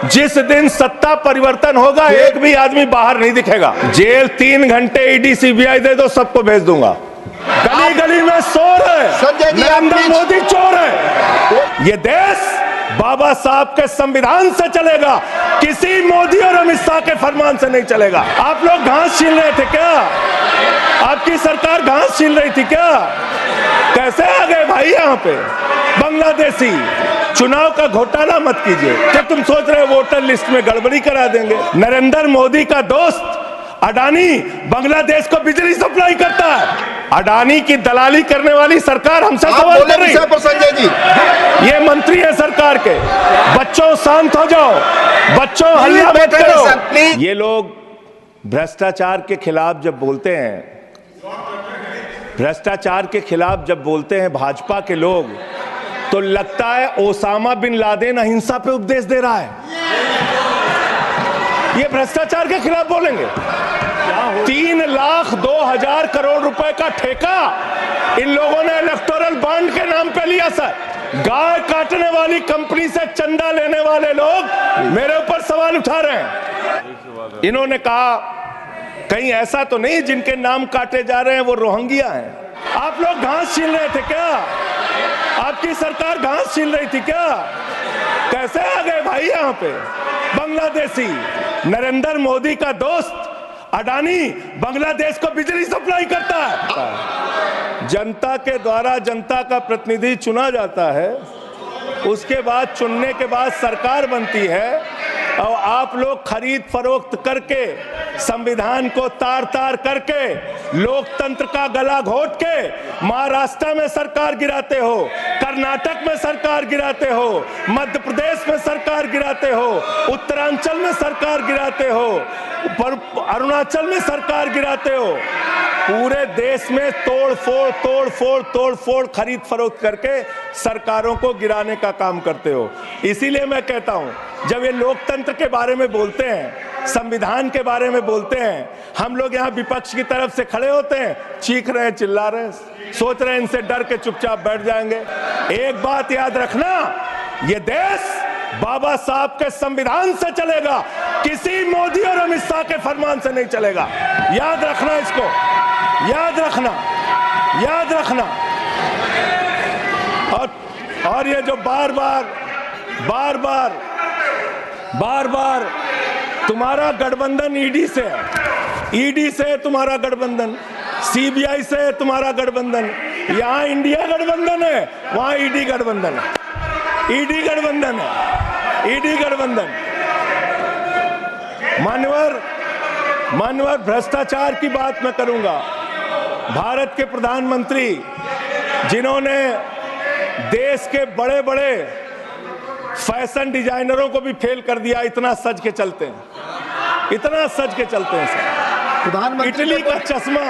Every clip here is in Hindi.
जिस दिन सत्ता परिवर्तन होगा एक भी आदमी बाहर नहीं दिखेगा। जेल 3 घंटे ईडी सीबीआई दे दो, सबको भेज दूंगा। गली गली में शोर है, नरेंद्र मोदी चोर है। ये देश बाबा साहब के संविधान से चलेगा, किसी मोदी और अमित शाह के फरमान से नहीं चलेगा। आप लोग घास छीन रहे थे क्या? आपकी सरकार घास छीन रही थी क्या? कैसे आ गए भाई यहाँ पे बांग्लादेशी? चुनाव का घोटाला मत कीजिए। क्या तुम सोच रहे हो वोटर लिस्ट में गड़बड़ी करा देंगे? नरेंद्र मोदी का दोस्त अडानी बांग्लादेश को बिजली सप्लाई करता है। अडानी की दलाली करने वाली सरकार हमसे सवाल कर रही है। संजय जी, ये मंत्री है सरकार के। बच्चों शांत हो जाओ, बच्चों हल्ला मत करो। ये लोग भ्रष्टाचार के खिलाफ जब बोलते हैं, भ्रष्टाचार के खिलाफ जब बोलते हैं भाजपा के लोग, तो लगता है ओसामा बिन लादेन अहिंसा पे उपदेश दे रहा है। ये भ्रष्टाचार के खिलाफ बोलेंगे। 3,02,000 करोड़ रुपए का ठेका इन लोगों ने इलेक्टोरल बॉन्ड के नाम पे लिया। सर, गाय काटने वाली कंपनी से चंदा लेने वाले लोग मेरे ऊपर सवाल उठा रहे हैं। इन्होंने कहा कहीं ऐसा तो नहीं जिनके नाम काटे जा रहे हैं वो रोहिंग्या हैं। आप लोग घास छीन रहे थे क्या? आपकी सरकार घास छीन रही थी क्या? कैसे आ गए भाई यहाँ पे बांग्लादेशी? नरेंद्र मोदी का दोस्त अडानी बांग्लादेश को बिजली सप्लाई करता है। जनता के द्वारा जनता का प्रतिनिधि चुना जाता है, उसके बाद चुनने के बाद सरकार बनती है, और आप लोग खरीद फरोख्त करके संविधान को तार तार करके लोकतंत्र का गला घोट के महाराष्ट्र में सरकार गिराते हो, कर्नाटक में सरकार गिराते हो, मध्य प्रदेश में सरकार गिराते हो, उत्तरांचल में सरकार गिराते हो, अरुणाचल में सरकार गिराते हो। पूरे देश में तोड़ फोड़ खरीद फरोख्त करके सरकारों को गिराने का काम करते हो। इसीलिए मैं कहता हूं, जब ये लोकतंत्र के बारे में बोलते हैं, संविधान के बारे में बोलते हैं, हम लोग यहाँ विपक्ष की तरफ से खड़े होते हैं, चीख रहे हैं, चिल्ला रहे हैं, सोच रहे हैं इनसे डर के चुपचाप बैठ जाएंगे। एक बात याद रखना, ये देश बाबा साहब के संविधान से चलेगा, किसी मोदी और अमित शाह के फरमान से नहीं चलेगा। याद रखना इसको, याद रखना, याद रखना। और ये जो बार बार तुम्हारा गठबंधन ईडी से है, ईडी से तुम्हारा गठबंधन, सीबीआई से तुम्हारा गठबंधन। यहाँ इंडिया गठबंधन है, वहां ईडी गठबंधन है, ईडी गठबंधन है, ईडी गठबंधन। मान्यवर भ्रष्टाचार की बात मैं करूंगा। भारत के प्रधानमंत्री जिन्होंने देश के बड़े बड़े फैशन डिजाइनरों को भी फेल कर दिया, इतना सज के चलते हैं, इतना सज के चलते हैं सर। प्रधानमंत्री इटली का चश्मा,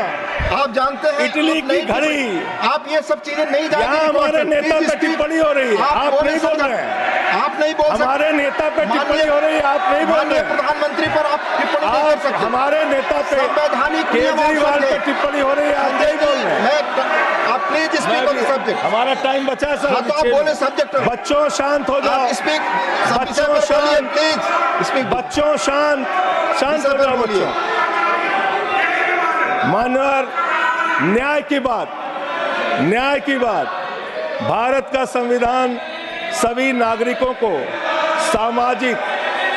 आप जानते हैं, इटली की घड़ी, आप ये सब चीजें नहीं जानते। यहाँ हमारे नेता पे टिप्पणी हो रही है, आप नहीं बोल रहे हैं, आप नहीं बोल सकते। हमारे नेता पे टिप्पणी हो रही है, आप नहीं बोल रहे हैं। प्रधानमंत्री पर आप टिप्पणी नहीं कर सकते। हमारे नेता पे संवैधानिक केजरीवाल पे टिप्पणी हो रही है, आप नहीं बोल रहे हैं। आप please speak on the subject. हमारा टाइम बचा है सर, तो आप बोले सब्जेक्ट। बच्चों शांत हो जाओ, बच्चों शांत, प्लीज स्पीक। बच्चों शांत, शांत हो जाओ बच्चों। मानवर, न्याय की बात, भारत का संविधान सभी नागरिकों को सामाजिक,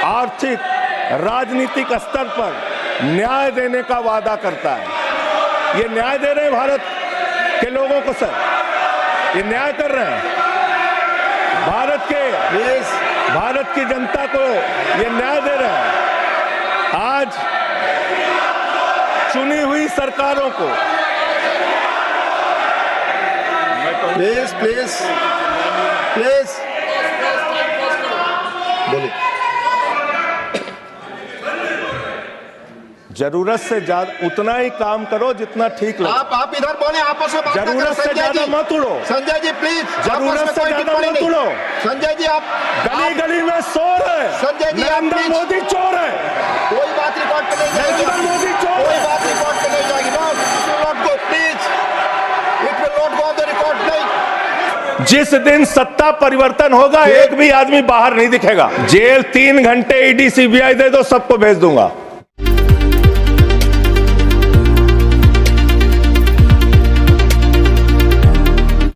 आर्थिक, राजनीतिक स्तर पर न्याय देने का वादा करता है। ये न्याय दे रहे हैं भारत के लोगों को सर, ये न्याय कर रहे हैं भारत की जनता को, ये न्याय दे रहे हैं। आज चुनी हुई सरकारों को प्लीज बोलिए। जरूरत से ज्यादा उतना ही काम करो जितना ठीक लगे। आप इधर बोले, आपस में बात जरूरत से ज्यादा मत उड़ो संजय जी, प्लीज। जरूरत से ज्यादा मत उड़ो संजय जी। आप गली गली में शोर है, संजय जी, नरेंद्र मोदी चोर है। कोई बात रिकॉर्ड पे नहीं जाएगी, नरेंद्र मोदी चोर कोई है। बात रिकॉर्ड पे नहीं जाएगी। Not go, please, it will not go on the record. नहीं, जिस दिन सत्ता परिवर्तन होगा एक भी आदमी बाहर नहीं दिखेगा। जेल 3 घंटे ईडी सीबीआई दे दो, सबको भेज दूंगा।